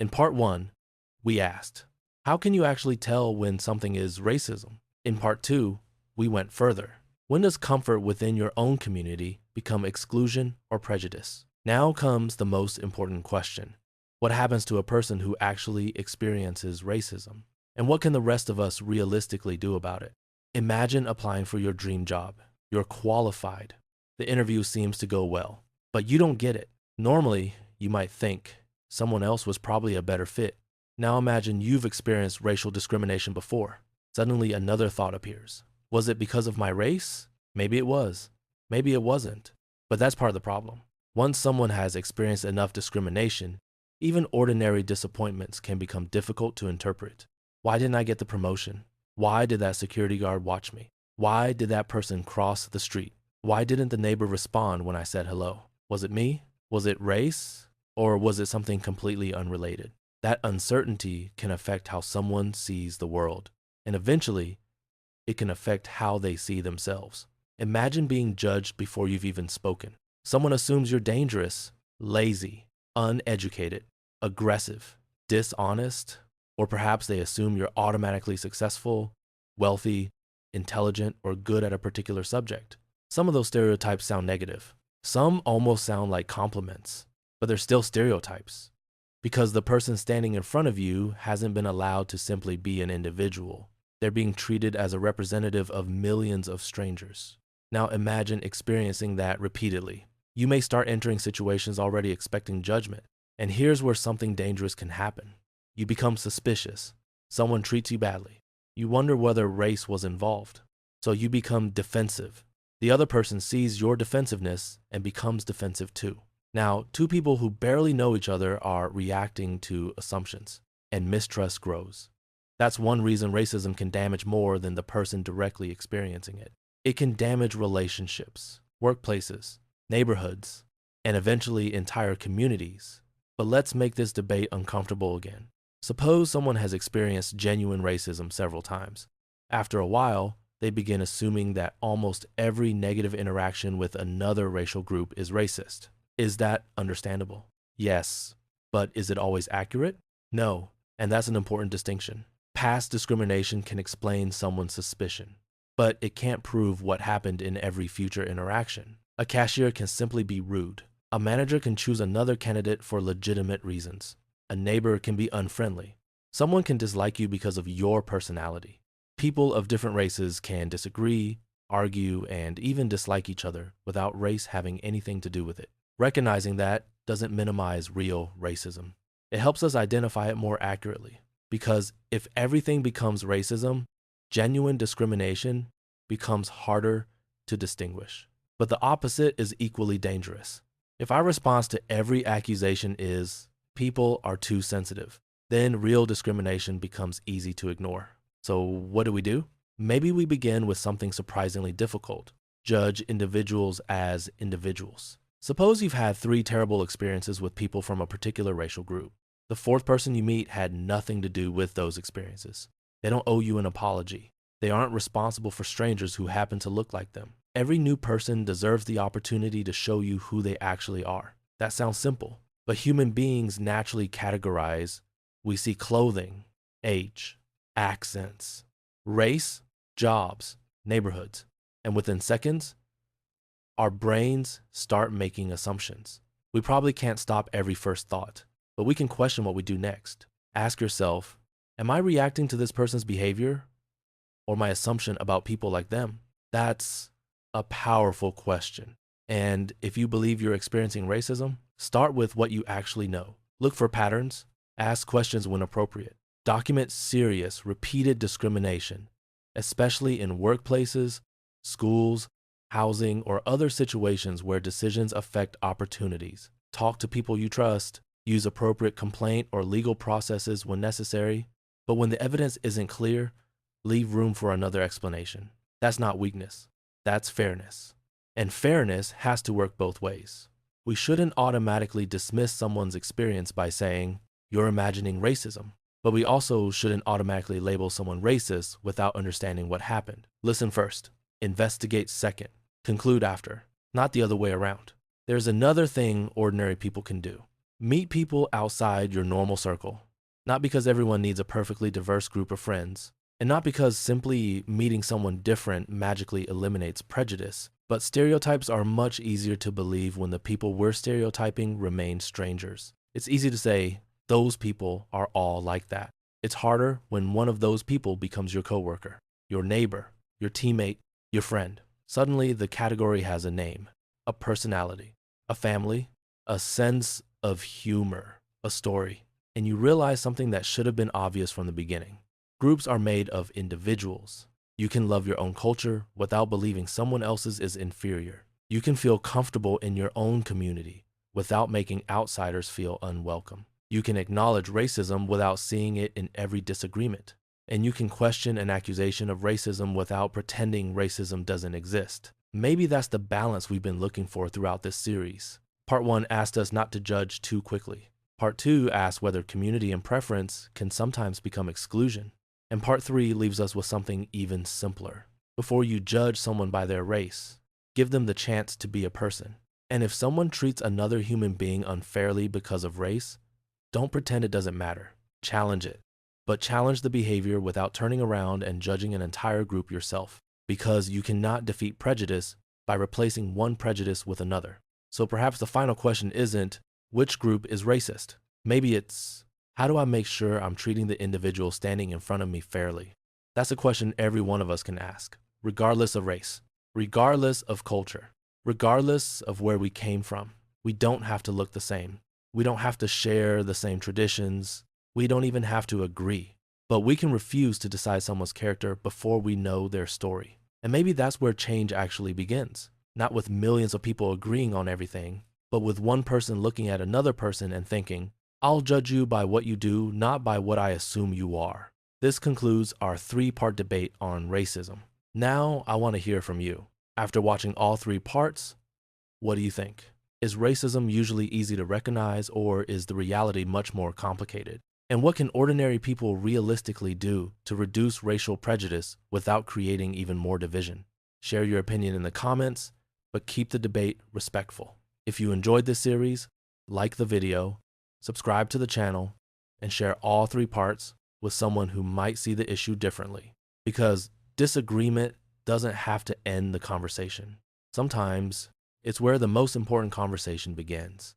In part 1, we asked, how can you actually tell when something is racism? In part 2, we went further. When does comfort within your own community become exclusion or prejudice? Now comes the most important question. What happens to a person who actually experiences racism? And what can the rest of us realistically do about it? Imagine applying for your dream job. You're qualified. The interview seems to go well, but you don't get it. Normally, you might think someone else was probably a better fit. Now imagine you've experienced racial discrimination before. Suddenly another thought appears. Was it because of my race? Maybe it was. Maybe it wasn't. But that's part of the problem. Once someone has experienced enough discrimination, even ordinary disappointments can become difficult to interpret. Why didn't I get the promotion? Why did that security guard watch me? Why did that person cross the street? Why didn't the neighbor respond when I said hello? Was it me? Was it race? Or was it something completely unrelated? That uncertainty can affect how someone sees the world, and eventually, it can affect how they see themselves. Imagine being judged before you've even spoken. Someone assumes you're dangerous, lazy, uneducated, aggressive, dishonest, or perhaps they assume you're automatically successful, wealthy, intelligent, or good at a particular subject. Some of those stereotypes sound negative. Some almost sound like compliments, but they're still stereotypes because the person standing in front of you hasn't been allowed to simply be an individual. They're being treated as a representative of millions of strangers. Now imagine experiencing that repeatedly. You may start entering situations already expecting judgment, and here's where something dangerous can happen. You become suspicious. Someone treats you badly. You wonder whether race was involved. So you become defensive. The other person sees your defensiveness and becomes defensive too. Now, two people who barely know each other are reacting to assumptions, and mistrust grows. That's one reason racism can damage more than the person directly experiencing it. It can damage relationships, workplaces, neighborhoods, and eventually entire communities. But let's make this debate uncomfortable again. Suppose someone has experienced genuine racism several times. After a while, they begin assuming that almost every negative interaction with another racial group is racist. Is that understandable? Yes. But is it always accurate? No. And that's an important distinction. Past discrimination can explain someone's suspicion, but it can't prove what happened in every future interaction. A cashier can simply be rude. A manager can choose another candidate for legitimate reasons. A neighbor can be unfriendly. Someone can dislike you because of your personality. People of different races can disagree, argue, and even dislike each other without race having anything to do with it. Recognizing that doesn't minimize real racism. It helps us identify it more accurately. Because if everything becomes racism, genuine discrimination becomes harder to distinguish. But the opposite is equally dangerous. If our response to every accusation is, people are too sensitive, then real discrimination becomes easy to ignore. So what do? Maybe we begin with something surprisingly difficult. Judge individuals as individuals. Suppose you've had 3 terrible experiences with people from a particular racial group. The 4th person you meet had nothing to do with those experiences. They don't owe you an apology. They aren't responsible for strangers who happen to look like them. Every new person deserves the opportunity to show you who they actually are. That sounds simple, but human beings naturally categorize. We see clothing, age, accents, race, jobs, neighborhoods, and within seconds, our brains start making assumptions. We probably can't stop every first thought, but we can question what we do next. Ask yourself, am I reacting to this person's behavior or my assumption about people like them? That's a powerful question. And if you believe you're experiencing racism, start with what you actually know. Look for patterns, ask questions when appropriate. Document serious, repeated discrimination, especially in workplaces, schools, housing, or other situations where decisions affect opportunities. Talk to people you trust. Use appropriate complaint or legal processes when necessary. But when the evidence isn't clear, leave room for another explanation. That's not weakness. That's fairness. And fairness has to work both ways. We shouldn't automatically dismiss someone's experience by saying, you're imagining racism. But we also shouldn't automatically label someone racist without understanding what happened. Listen first. Investigate second. Conclude after. Not the other way around. There's another thing ordinary people can do. Meet people outside your normal circle. Not because everyone needs a perfectly diverse group of friends, and not because simply meeting someone different magically eliminates prejudice, but stereotypes are much easier to believe when the people we're stereotyping remain strangers. It's easy to say, those people are all like that. It's harder when one of those people becomes your coworker, your neighbor, your teammate, your friend. Suddenly, the category has a name, a personality, a family, a sense of humor, a story, and you realize something that should have been obvious from the beginning. Groups are made of individuals. You can love your own culture without believing someone else's is inferior. You can feel comfortable in your own community without making outsiders feel unwelcome. You can acknowledge racism without seeing it in every disagreement. And you can question an accusation of racism without pretending racism doesn't exist. Maybe that's the balance we've been looking for throughout this series. Part 1 asked us not to judge too quickly. Part 2 asked whether community and preference can sometimes become exclusion. And Part 3 leaves us with something even simpler. Before you judge someone by their race, give them the chance to be a person. And if someone treats another human being unfairly because of race, don't pretend it doesn't matter. Challenge it. But challenge the behavior without turning around and judging an entire group yourself, because you cannot defeat prejudice by replacing one prejudice with another. So perhaps the final question isn't, which group is racist? Maybe it's, how do I make sure I'm treating the individual standing in front of me fairly? That's a question every one of us can ask, regardless of race, regardless of culture, regardless of where we came from. We don't have to look the same. We don't have to share the same traditions. We don't even have to agree. But we can refuse to decide someone's character before we know their story. And maybe that's where change actually begins. Not with millions of people agreeing on everything, but with one person looking at another person and thinking, I'll judge you by what you do, not by what I assume you are. This concludes our 3-part debate on racism. Now I want to hear from you. After watching all 3 parts, what do you think? Is racism usually easy to recognize, or is the reality much more complicated? And what can ordinary people realistically do to reduce racial prejudice without creating even more division? Share your opinion in the comments, but keep the debate respectful. If you enjoyed this series, like the video, subscribe to the channel, and share all 3 parts with someone who might see the issue differently. Because disagreement doesn't have to end the conversation. Sometimes it's where the most important conversation begins.